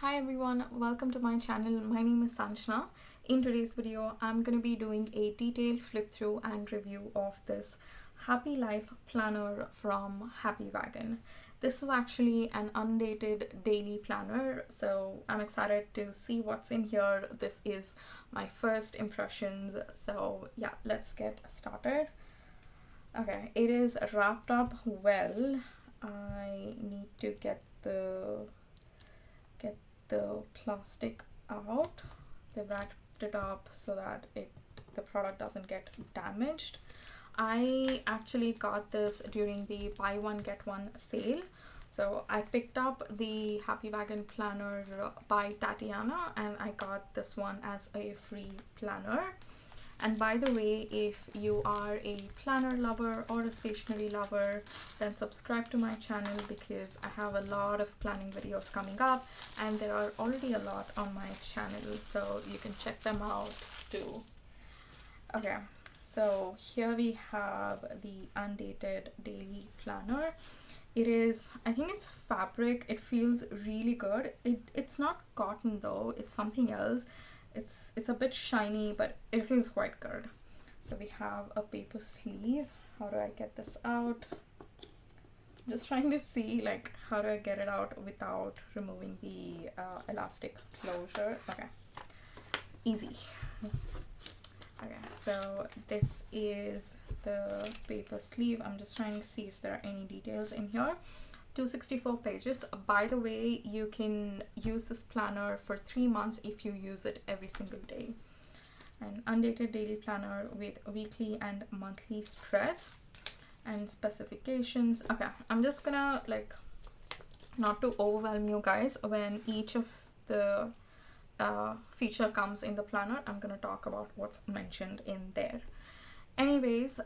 Hi everyone, welcome to my channel. My name is Sanjana. In today's video, I'm going to be doing a detailed flip through and review of this Happy Life planner from Happy Wagon. This is actually an undated daily planner, so I'm excited to see what's in here. This is my first impressions, so yeah, let's get started. Okay, it is wrapped up well. I need to get the plastic out. They wrapped it up so that the product doesn't get damaged. I actually got this during the buy one get one sale. So I picked up the Happy Wagon planner by Tatiana and I got this one as a free planner. And by the way, if you are a planner lover or a stationery lover, then subscribe to my channel because I have a lot of planning videos coming up and there are already a lot on my channel, so you can check them out too. Okay, so here we have the Undated Daily Planner. It is, I think it's fabric. It feels really good. It's not cotton though, it's something else. It's a bit shiny, but it feels quite good. So we have a paper sleeve. How do I get this out? I'm just trying to see like how do I get it out without removing the elastic closure. Okay, easy. Okay, so this is the paper sleeve. I'm just trying to see if there are any details in here. 264 pages. By the way, you can use this planner for 3 months if you use it every single day. An undated daily planner with weekly and monthly spreads and specifications. Okay, I'm just gonna like not to overwhelm you guys when each of the feature comes in the planner. I'm gonna talk about what's mentioned in there. Anyways,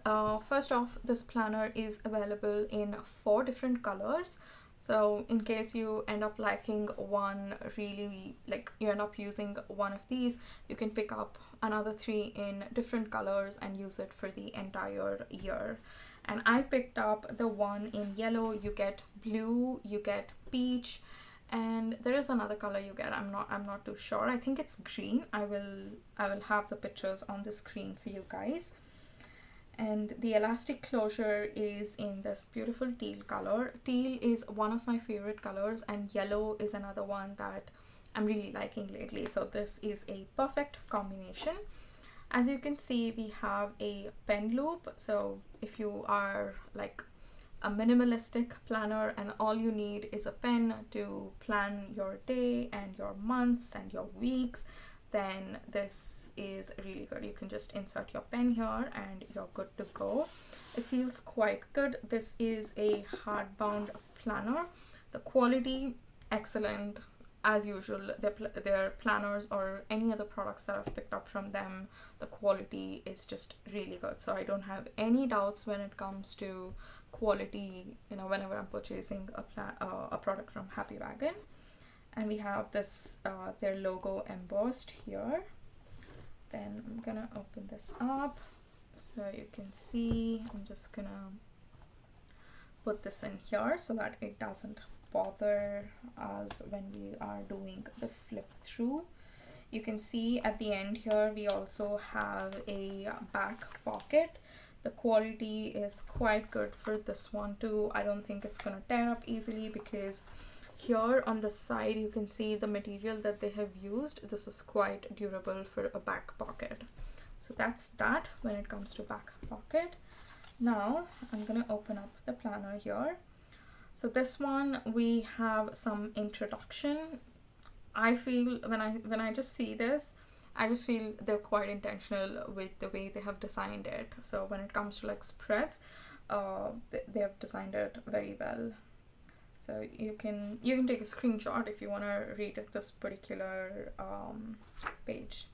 first off, this planner is available in 4 different colors. So in case you end up liking one really, like you end up using one of these, you can pick up another 3 in different colors and use it for the entire year. And I picked up the one in yellow. You get blue, you get peach, and there is another color you get. I'm not too sure. I think it's green. I will have the pictures on the screen for you guys. And the elastic closure is in this beautiful teal color. Teal is one of my favorite colors and yellow is another one that I'm really liking lately. So this is a perfect combination. As you can see, we have a pen loop. So if you are like a minimalistic planner and all you need is a pen to plan your day and your months and your weeks, then this is really good. You can just insert your pen here and you're good to go. It feels quite good. This is a hardbound planner. The quality excellent as usual. Their planners or any other products that I've picked up from them, the quality is just really good. So I don't have any doubts when it comes to quality, you know, whenever I'm purchasing a product from Happy Wagon. And we have this their logo embossed here. Then I'm gonna open this up so you can see. I'm just gonna put this in here so that it doesn't bother us when we are doing the flip through. You can see at the end here we also have a back pocket. The quality is quite good for this one too. I don't think it's gonna tear up easily because here on the side you can see the material that they have used. This is quite durable for a back pocket. So that's that when it comes to back pocket. Now I'm gonna open up the planner here. So this one we have some introduction. I feel when I just see this, I just feel they're quite intentional with the way they have designed it. So when it comes to like spreads, they have designed it very well. So you can take a screenshot if you want to read this particular page.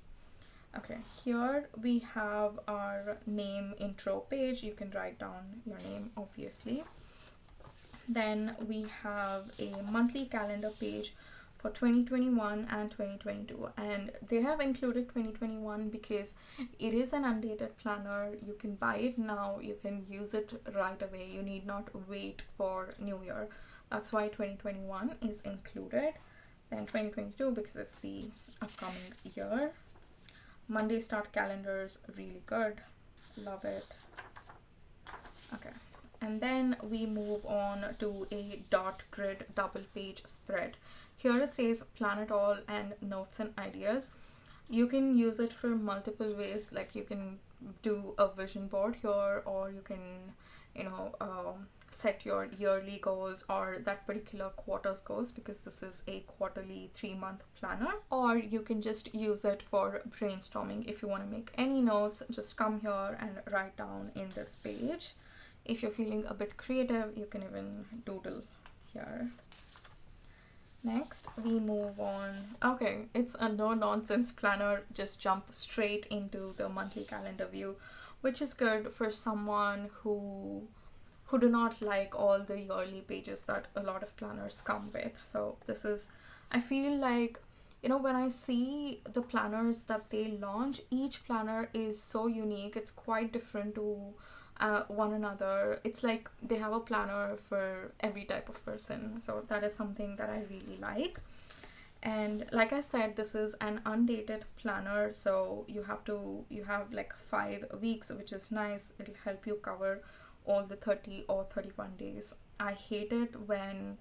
Okay, here we have our name intro page. You can write down your name obviously. Then we have a monthly calendar page for 2021 and 2022, and they have included 2021 because it is an undated planner. You can buy it now, you can use it right away. You need not wait for New Year. That's why 2021 is included. Then 2022 because it's the upcoming year. Monday start calendars, really good. Love it. Okay. And then we move on to a dot grid double page spread. Here it says plan it all and notes and ideas. You can use it for multiple ways, like you can do a vision board here, or you can, set your yearly goals or that particular quarter's goals, because this is a quarterly 3-month planner. Or you can just use it for brainstorming. If you want to make any notes, just come here and write down in this page. If you're feeling a bit creative, you can even doodle here. Next, we move on. Okay, it's a no-nonsense planner. Just jump straight into the monthly calendar view, which is good for someone who do not like all the yearly pages that a lot of planners come with. So this is, I feel like, when I see the planners that they launch, each planner is so unique. It's quite different to one another. It's like they have a planner for every type of person. So that is something that I really like. And like I said, this is an undated planner. So you have like 5 weeks, which is nice. It'll help you cover all the 30 or 31 days. I hate it when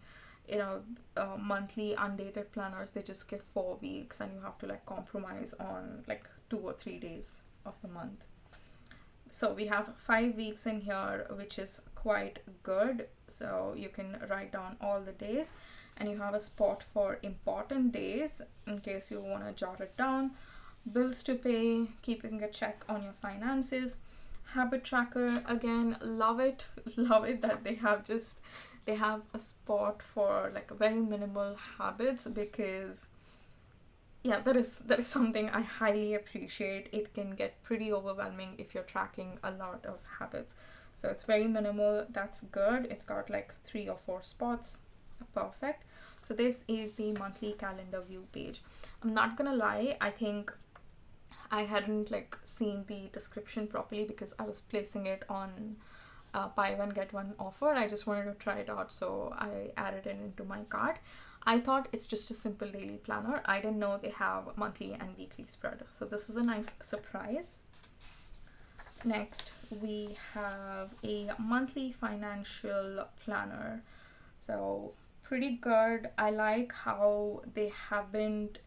monthly undated planners, they just give 4 weeks and you have to like compromise on like 2 or 3 days of the month. So we have 5 weeks in here, which is quite good. So you can write down all the days, and you have a spot for important days in case you want to jot it down. Bills to pay, keeping a check on your finances. Habit tracker, again, love it that they have a spot for like very minimal habits, because that is something I highly appreciate. It can get pretty overwhelming if you're tracking a lot of habits. So it's very minimal. That's good. It's got like 3 or 4 spots. Perfect. So this is the monthly calendar view page. I'm not gonna lie, I think I hadn't like seen the description properly because I was placing it on buy one get one offer. I just wanted to try it out, so I added it into my cart. I thought it's just a simple daily planner. I didn't know they have monthly and weekly spread. So this is a nice surprise. Next, we have a monthly financial planner. So pretty good. I like how they haven't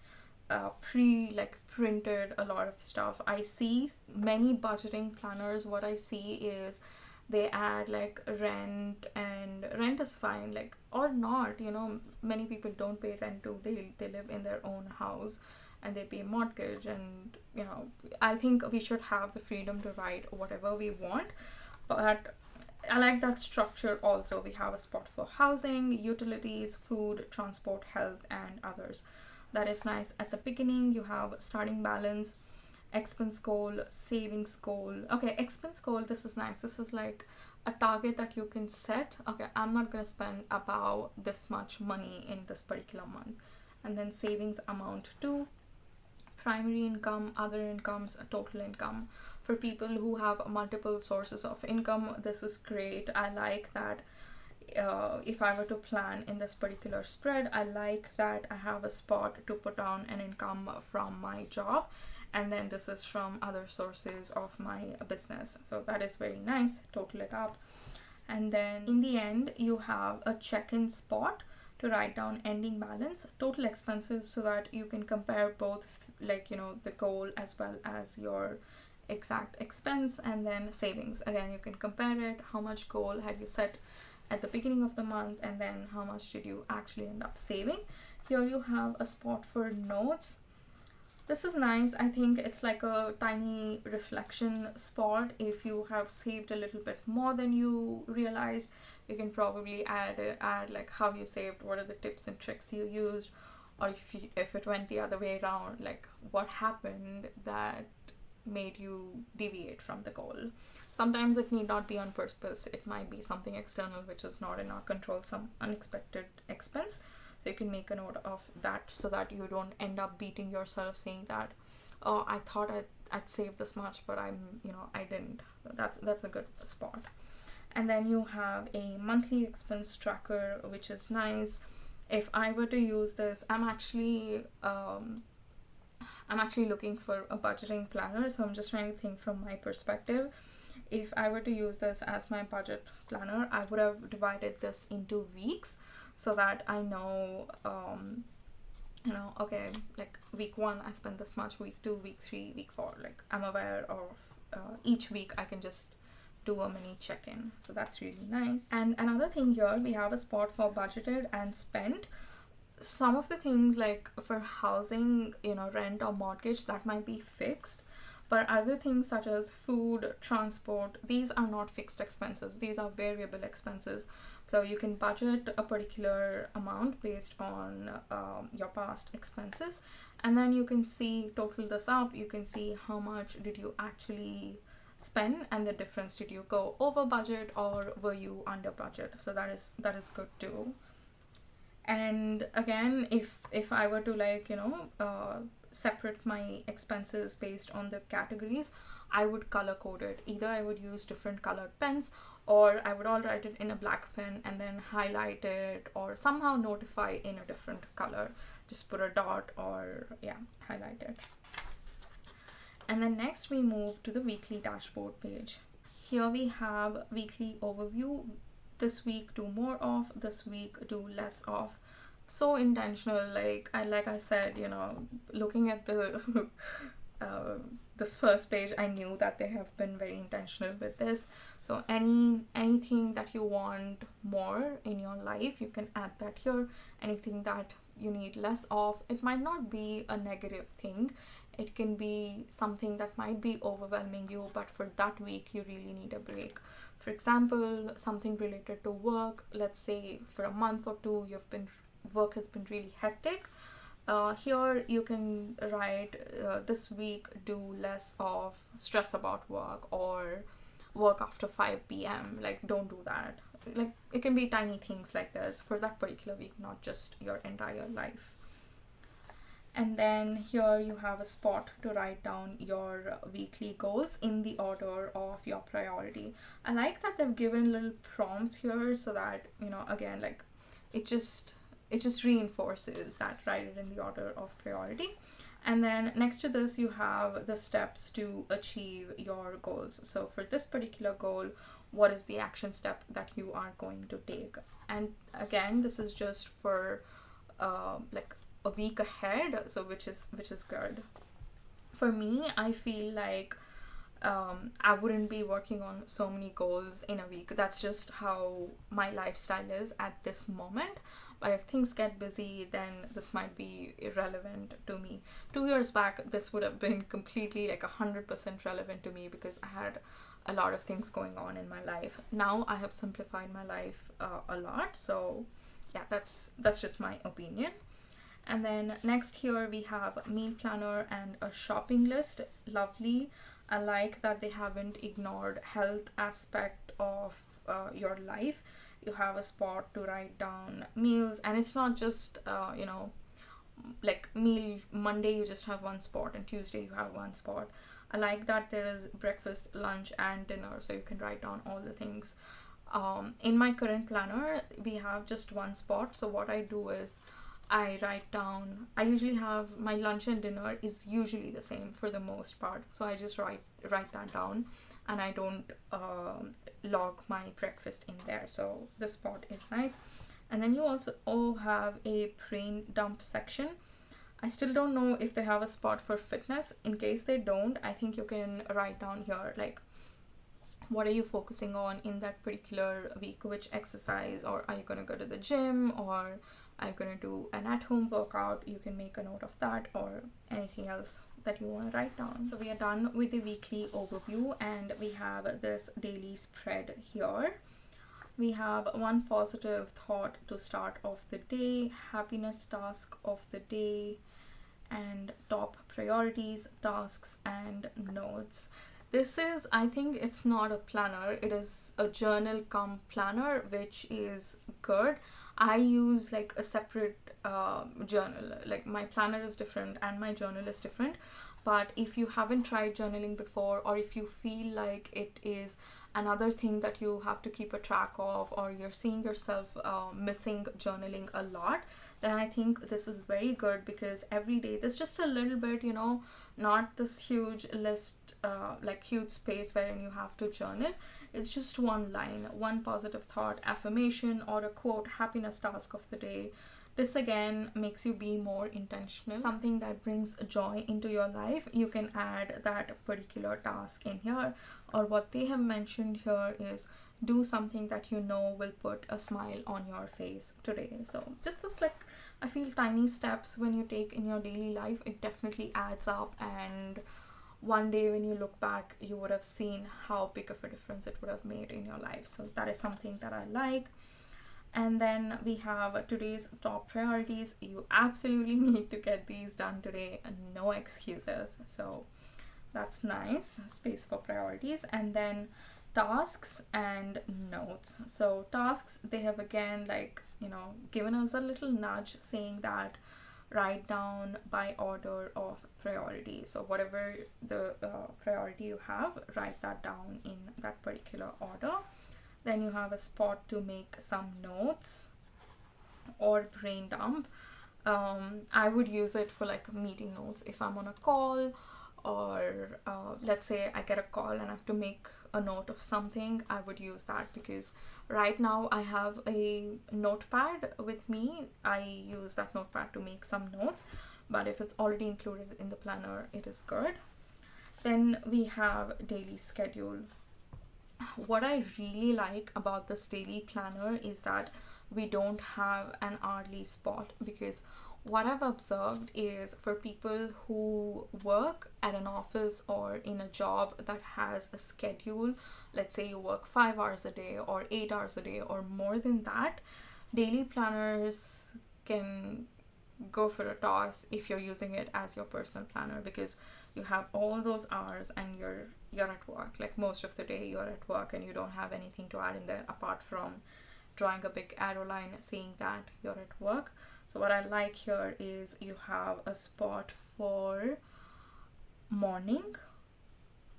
printed a lot of stuff. I see many budgeting planners. What I see is they add like rent, and rent is fine, like, or not, many people don't pay rent too. They live in their own house and they pay mortgage, and I think we should have the freedom to write whatever we want. But I like that structure also. We have a spot for housing, utilities, food, transport, health, and others. That is nice. At the beginning, you have starting balance, expense goal, savings goal. Okay, expense goal, this is nice. This is like a target that you can set. Okay, I'm not going to spend about this much money in this particular month. And then savings amount to primary income, other incomes, total income. For people who have multiple sources of income, this is great. I like that. If I were to plan in this particular spread, I like that I have a spot to put down an income from my job, and then this is from other sources of my business. So that is very nice. Total it up. And then in the end, you have a check-in spot to write down ending balance, total expenses, so that you can compare both, the goal as well as your exact expense. And then savings, again, you can compare it. How much goal had you set at the beginning of the month, and then how much did you actually end up saving. Here you have a spot for notes. This is nice. I think it's like a tiny reflection spot. If you have saved a little bit more than you realized, you can probably add like how you saved, what are the tips and tricks you used, or if it went the other way around, like what happened that made you deviate from the goal. Sometimes it need not be on purpose. It might be something external which is not in our control, some unexpected expense. So you can make a note of that so that you don't end up beating yourself saying that, oh, I thought I'd save this much, but I didn't. That's a good spot. And then you have a monthly expense tracker, which is nice. If I were to use this, I'm actually looking for a budgeting planner, so I'm just trying to think from my perspective. If I were to use this as my budget planner, I would have divided this into weeks so that I know, okay, like week 1 I spend this much, week 2, week 3, week 4, like I'm aware of each week. I can just do a mini check-in, so that's really nice. And another thing here, we have a spot for budgeted and spent. Some of the things like for housing, rent or mortgage, that might be fixed, but other things such as food, transport, these are not fixed expenses, these are variable expenses. So you can budget a particular amount based on your past expenses, and then you can total this up, you can see how much did you actually spend, and the difference, did you go over budget or were you under budget. So that is good too. And again, if I were to separate my expenses based on the categories, I would color code it. Either I would use different colored pens, or I would all write it in a black pen and then highlight it or somehow notify in a different color. Just put a dot or highlight it. And then next we move to the weekly dashboard page. Here we have weekly overview. This week do more of, this week do less of. So intentional, like I said, looking at the this first page, I knew that they have been very intentional with this. So anything that you want more in your life, you can add that here. Anything that you need less of, it might not be a negative thing. It can be something that might be overwhelming you, but for that week you really need a break. For example, something related to work. Let's say for a month or two work has been really hectic. Here you can write this week do less of stress about work, or work after 5 p.m. Like, don't do that. Like, it can be tiny things like this for that particular week, not just your entire life. And then here you have a spot to write down your weekly goals in the order of your priority. I like that they've given little prompts here so that, again, like it just reinforces that, write it in the order of priority. And then next to this, you have the steps to achieve your goals. So for this particular goal, what is the action step that you are going to take? And again, this is just for like a week ahead, so which is good. For me, I feel like I wouldn't be working on so many goals in a week. That's just how my lifestyle is at this moment. But if things get busy, then this might be irrelevant to me. 2 years back, this would have been completely like 100% relevant to me because I had a lot of things going on in my life. Now I have simplified my life a lot. So yeah, that's just my opinion. And then next here we have a meal planner and a shopping list. Lovely. I like that they haven't ignored health aspect of your life. You have a spot to write down meals, and it's not just like meal Monday you just have one spot and Tuesday you have one spot. I like that there is breakfast, lunch and dinner, so you can write down all the things. In my current planner we have just one spot, so what I do is I write down, I usually have my lunch and dinner is usually the same for the most part, so I just write that down, and I don't log my breakfast in there. So this spot is nice. And then you also have a brain dump section. I still don't know if they have a spot for fitness. In case they don't, I think you can write down here like what are you focusing on in that particular week, which exercise, or are you going to go to the gym, or are you going to do an at-home workout? You can make a note of that, or anything else that you want to write down. So we are done with the weekly overview, and we have this daily spread here. We have one positive thought to start off the day, happiness task of the day, and top priorities, tasks, and notes. This is, I think it's not a planner, it is a journal cum planner, which is good. I use like a separate journal. Like my planner is different and my journal is different. But if you haven't tried journaling before, or if you feel like it is another thing that you have to keep a track of, or you're seeing yourself missing journaling a lot, then I think this is very good, because every day there's just a little bit, not this huge list, like huge space wherein you have to journal. It's just one line, one positive thought, affirmation, or a quote, happiness task of the day. This again makes you be more intentional, something that brings joy into your life. You can add that particular task in here, or what they have mentioned here is do something that you know will put a smile on your face today. So just this, like, I feel tiny steps when you take in your daily life, it definitely adds up, and one day when you look back, you would have seen how big of a difference it would have made in your life. So that is something that I like. And then we have today's top priorities. You absolutely need to get these done today, no excuses. So that's nice, space for priorities. And then tasks and notes. So tasks, they have again, like, given us a little nudge saying that write down by order of priority. So whatever the priority you have, write that down in that particular order. Then you have a spot to make some notes or brain dump. I would use it for like meeting notes if I'm on a call, or let's say I get a call and I have to make a note of something. I would use that, because right now I have a notepad with me. I use that notepad to make some notes, but if it's already included in the planner, it is good. Then we have daily schedule. What I really like about this daily planner is that we don't have an hourly spot, because what I've observed is for people who work at an office or in a job that has a schedule, let's say you work 5 hours a day or 8 hours a day or more than that, daily planners can go for a toss if you're using it as your personal planner, because you have all those hours and you're at work. Like most of the day you're at work and you don't have anything to add in there apart from drawing a big arrow line saying that you're at work. So what I like here is you have a spot for morning,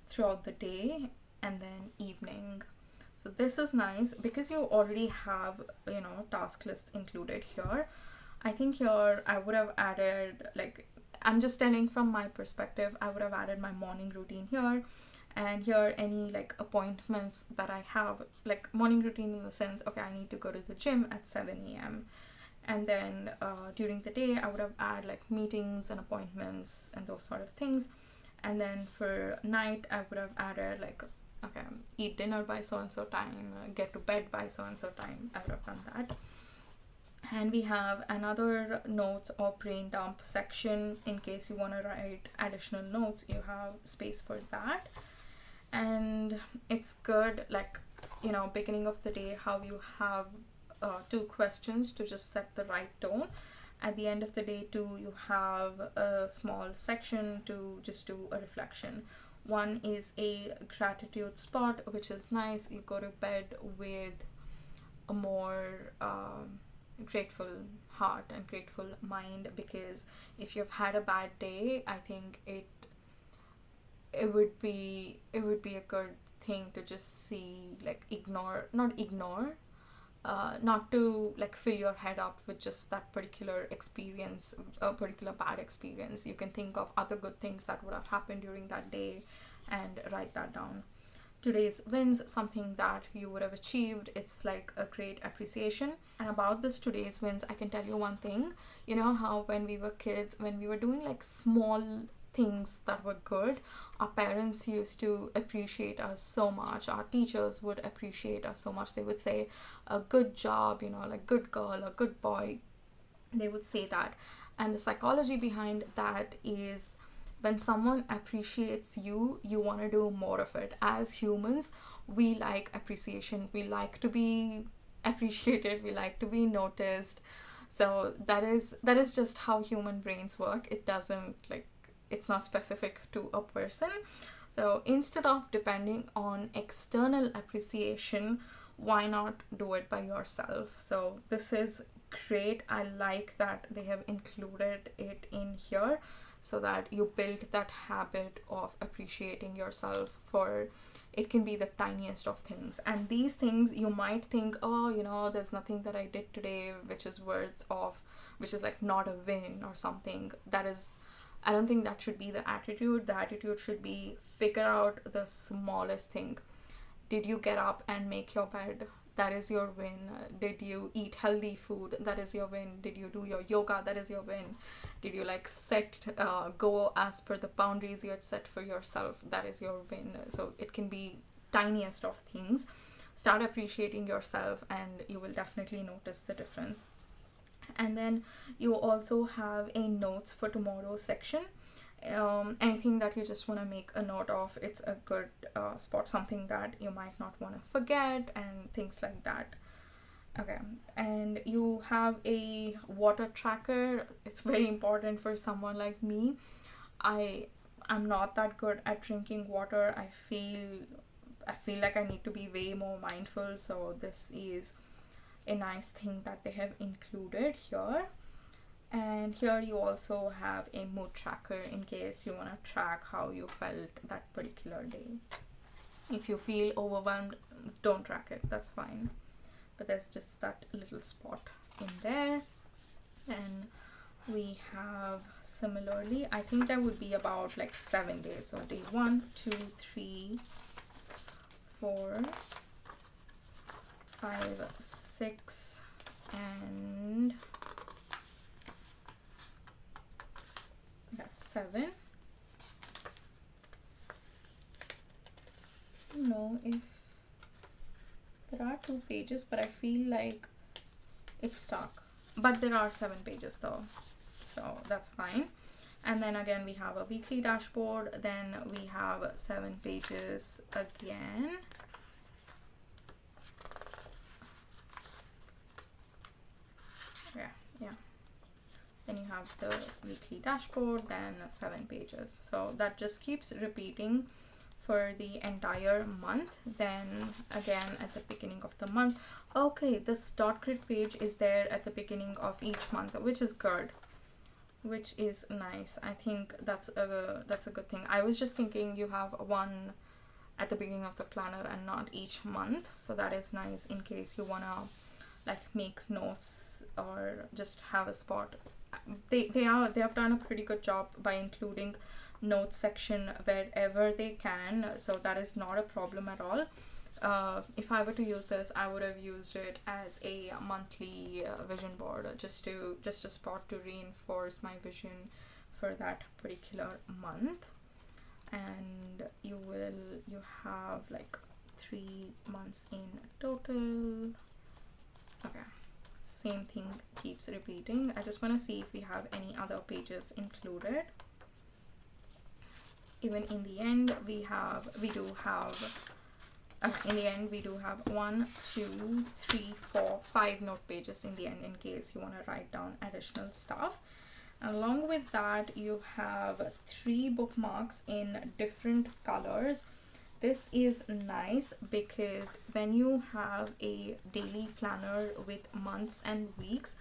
throughout the day, and then evening. So this is nice because you already have, task lists included here. I think here I would have added, like, I'm just telling from my perspective, I would have added my morning routine here, and here any like appointments that I have, like morning routine in the sense, okay, I need to go to the gym at 7 a.m. And then during the day I would have added like meetings and appointments and those sort of things. And then for night I would have added like, okay, eat dinner by so and so time, get to bed by so and so time. I would have done that. And we have another notes or brain dump section. In case you want to write additional notes, you have space for that. And it's good, like, beginning of the day, how you have 2 questions to just set the right tone. At the end of the day too, you have a small section to just do a reflection. One is a gratitude spot, which is nice. You go to bed with a more grateful heart and grateful mind, because if you've had a bad day, I think it would be a good thing to just see, like, not to like fill your head up with just that particular experience, a particular bad experience. You can think of other good things that would have happened during that day and write that down. Today's wins, something that you would have achieved. It's like a great appreciation. And about this today's wins, I can tell you one thing. You know how when we were kids, when we were doing like small things that were good, our parents used to appreciate us so much. Our teachers would appreciate us so much. They would say a good job, like good girl or good boy. They would say that. And the psychology behind that is, when someone appreciates you, you want to do more of it. As humans, we like appreciation. We like to be appreciated. We like to be noticed. So that is just how human brains work. It's not specific to a person. So instead of depending on external appreciation, why not do it by yourself? So this is great. I like that they have included it in here so that you build that habit of appreciating yourself for, it can be the tiniest of things. And these things you might think, oh, you know, there's nothing that I did today which is worth of, which is like not a win or something. That is, I don't think that should be the attitude. The attitude should be figure out the smallest thing. Did you get up and make your bed? That is your win. Did you eat healthy food? That is your win. Did you do your yoga? That is your win. Did you like go as per the boundaries you had set for yourself? That is your win. So it can be tiniest of things. Start appreciating yourself and you will definitely notice the difference. And then you also have a notes for tomorrow section. Anything that you just want to make a note of, it's a good spot, something that you might not want to forget and things like that. Okay, and you have a water tracker. It's very important for someone like me. I'm not that good at drinking water. I feel like I need to be way more mindful, so this is a nice thing that they have included here. And here you also have a mood tracker in case you want to track how you felt that particular day. If you feel overwhelmed, don't track it, that's fine. But there's just that little spot in there. And we have similarly, I think that would be about like 7 days. So day 1, 2, 3, 4, 5, 6, and that's 7. No, if there are 2 pages, but I feel like it's stuck. But there are 7 pages though, so that's fine. And then again we have a weekly dashboard. Then we have 7 pages again. Yeah. Then you have the weekly dashboard, then 7 pages. So that just keeps repeating for the entire month. Then again at the beginning of the month. Okay, this dot grid page is there at the beginning of each month, which is good, which is nice. I think that's a good thing. I was just thinking you have one at the beginning of the planner and not each month, so that is nice in case you wanna like make notes or just have a spot. They have done a pretty good job by including notes section wherever they can, so that is not a problem at all. If I were to use this, I would have used it as a monthly vision board, just a spot to reinforce my vision for that particular month. And you have like 3 months in total. Okay, same thing keeps repeating. I just want to see if we have any other pages included. Even in the end we do have 1, 2, 3, 4, 5 note pages in the end in case you want to write down additional stuff. Along with that you have 3 bookmarks in different colors. This is nice because when you have a daily planner with months and weeks,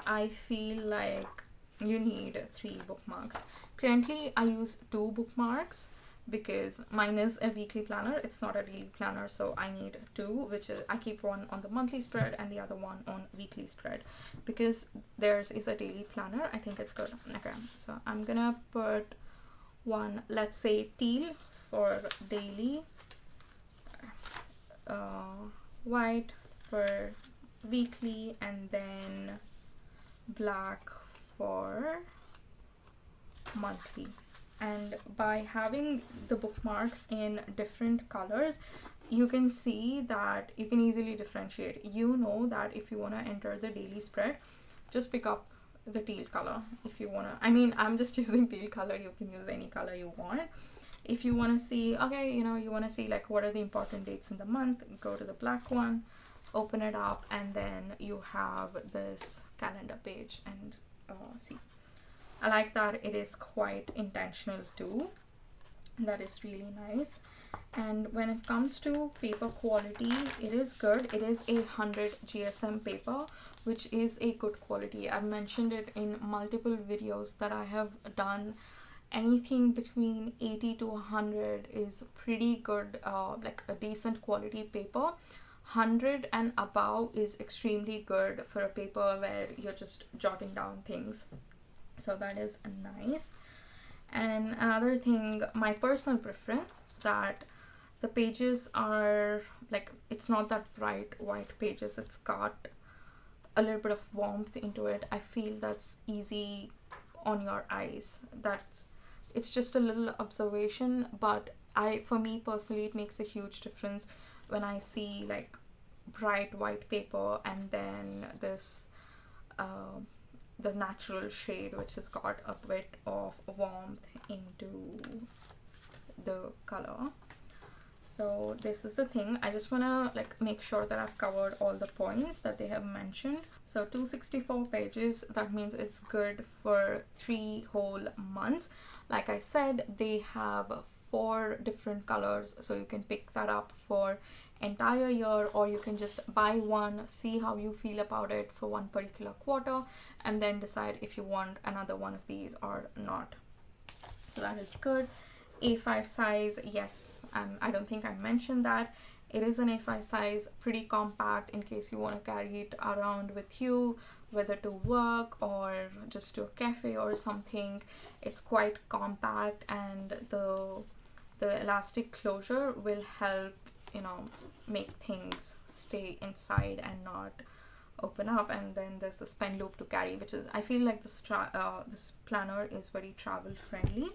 I feel like you need 3 bookmarks. Currently I use 2 bookmarks because mine is a weekly planner, it's not a daily planner, so I need 2, which is I keep one on the monthly spread and the other one on weekly spread. Because theirs is a daily planner, I think it's good. Okay, so I'm gonna put one, let's say teal for daily, white for weekly, and then black for monthly. And by having the bookmarks in different colors, you can see that you can easily differentiate. You know that if you want to enter the daily spread, just pick up the teal color. If you want to, I mean, I'm just using teal color, you can use any color you want. If you want to see, okay, you know, you want to see like what are the important dates in the month, go to the black one, open it up, and then you have this calendar page and see. I like that it is quite intentional too. That is really nice. And when it comes to paper quality, it is good. It is a 100 GSM paper, which is a good quality. I've mentioned it in multiple videos that I have done. Anything between 80 to 100 is pretty good, like a decent quality paper. 100 and above is extremely good for a paper where you're just jotting down things. So that is nice. And another thing, my personal preference, that the pages are like, it's not that bright white pages, it's got a little bit of warmth into it. I feel that's easy on your eyes. That's, it's just a little observation, but for me personally, it makes a huge difference when I see like bright white paper and then this the natural shade which has got a bit of warmth into the color. So this is the thing. I just want to like make sure that I've covered all the points that they have mentioned. So 264 pages, that means it's good for 3 whole months. Like I said, they have 4 different colors, so you can pick that up for entire year, or you can just buy one, see how you feel about it for one particular quarter, and then decide if you want another one of these or not. So that is good. A5 size, yes, I don't think I mentioned that. It is an A5 size, pretty compact in case you want to carry it around with you, whether to work or just to a cafe or something. It's quite compact, and the elastic closure will help, you know, make things stay inside and not open up. And then there's this pen loop to carry, which is, I feel like this planner is very travel friendly.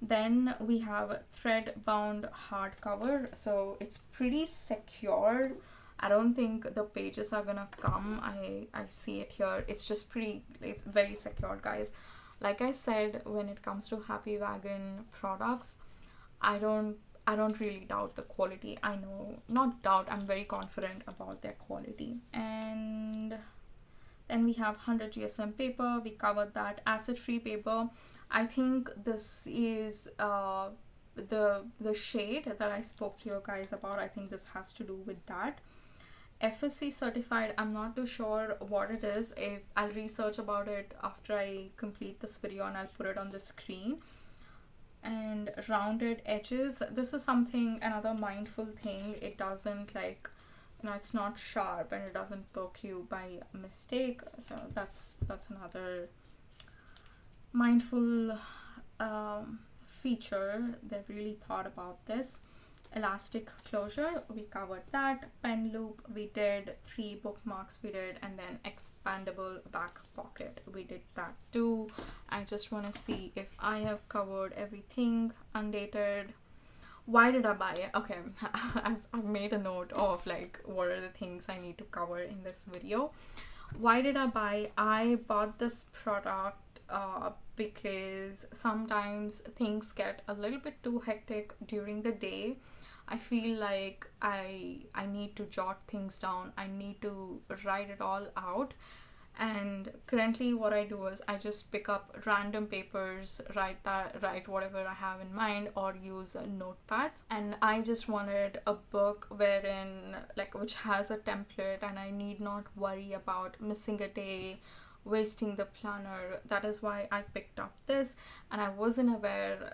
Then we have thread bound hardcover, so it's pretty secure. I don't think the pages are gonna come. I see it here. It's just pretty, it's very secure, guys. Like I said, when it comes to Happy Wagon products, I don't really doubt the quality. I know, not doubt, I'm very confident about their quality. And then we have 100 GSM paper, we covered that. Acid free paper, I think this is the shade that I spoke to you guys about. I think this has to do with that. FSC certified, I'm not too sure what it is. If I'll research about it after I complete this video, and I'll put it on the screen. And rounded edges, this is something, another mindful thing. It doesn't like, you know, it's not sharp and it doesn't poke you by mistake. So that's another mindful feature. They've really thought about this. Elastic closure, we covered that. Pen loop, we did. 3 bookmarks, we did. And then expandable back pocket, we did that too. I just want to see if I have covered everything. Undated, why did I buy it? Okay, I've made a note of like what are the things I need to cover in this video. Why did I buy? I bought this product because sometimes things get a little bit too hectic during the day. I feel like I need to jot things down. I need to write it all out. And currently what I do is I just pick up random papers, write whatever I have in mind, or use notepads. And I just wanted a book wherein like which has a template, and I need not worry about missing a day, wasting the planner. That is why I picked up this. And I wasn't aware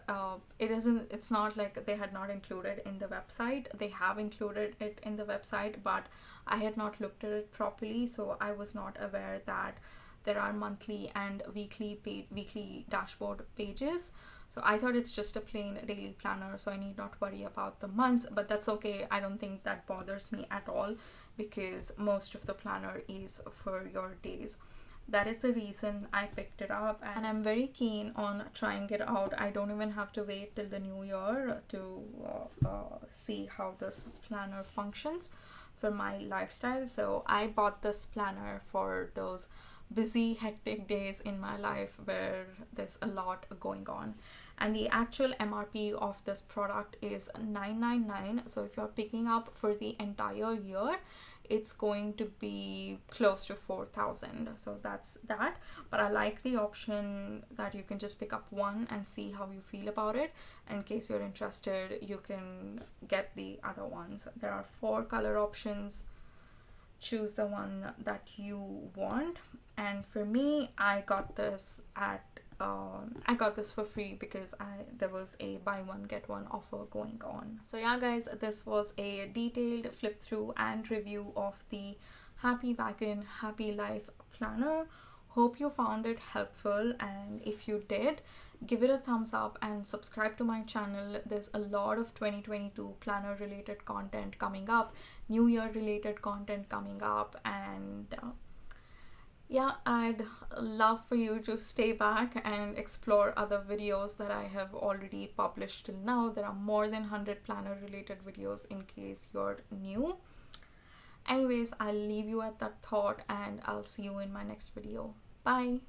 it's not like they had not included in the website. They have included it in the website, but I had not looked at it properly, so I was not aware that there are monthly and weekly dashboard pages. So I thought it's just a plain daily planner, so I need not worry about the months, but that's okay. I don't think that bothers me at all, because most of the planner is for your days. That is the reason I picked it up, and I'm very keen on trying it out. I don't even have to wait till the new year to see how this planner functions for my lifestyle. So I bought this planner for those busy, hectic days in my life where there's a lot going on. And the actual MRP of this product is $9.99. So if you're picking up for the entire year, it's going to be close to 4,000. So that's that. But I like the option that you can just pick up one and see how you feel about it. In case you're interested, you can get the other ones. There are 4 color options. Choose the one that you want. And for me, I got this for free because there was a buy one get one offer going on. So yeah guys, this was a detailed flip through and review of the Happy Wagon Happy Life planner. Hope you found it helpful, and if you did, give it a thumbs up and subscribe to my channel. There's a lot of 2022 planner related content coming up, new year related content coming up, and yeah, I'd love for you to stay back and explore other videos that I have already published till now. There are more than 100 planner related videos in case you're new. Anyways, I'll leave you at that thought and I'll see you in my next video. Bye.